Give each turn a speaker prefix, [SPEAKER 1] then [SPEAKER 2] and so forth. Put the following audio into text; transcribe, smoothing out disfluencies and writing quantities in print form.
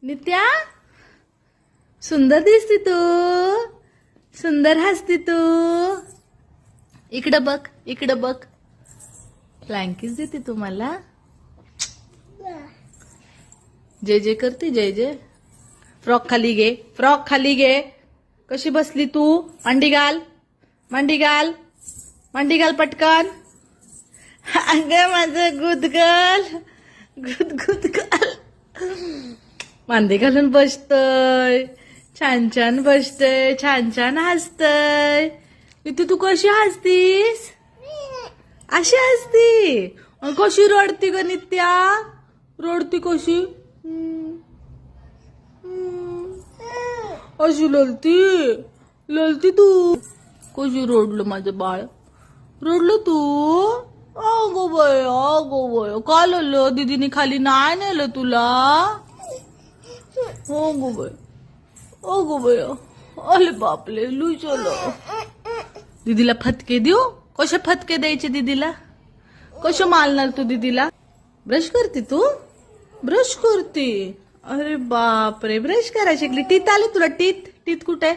[SPEAKER 1] नित्या सुंदर दिसती तू, सुंदर हसती तू. इकडं बघ, इकडं बघ. फ्लँकीज देते तुम्हाला. जय जय करते, जय जय. फ्रॉक खाली घे, फ्रॉक खाली घे. कशी बसली तू? मांडी घाल, मांडी घाल, मांडी घाल पटकन. अगं माझं गुदगल, गुदगल. मांडी घालून बसतय, छान छान बसतय, छान छान हसतय. इथे तू कशी हसतीस? अशी हसती. कशी रडती ग नित्या? रडती कशी? अशी ललती, ललती तू. कशी रडलं माझं बाळ? रडलं तू? अगो बाय, अगो बाय. का लढलं? दीदीने खाली नाही नेलं तुला? हो गो बाय, अगो बाय. अरे बापले, लुचलो. दीदीला फटके देऊ? कसे फटके द्यायचे दीदीला? कसं मारणार तू दीदीला? ब्रश करते तू? ब्रश करते. अरे बाप रे, ब्रश करायला शिकली. टीथ आली तुला? टीथ टीथ कुठे?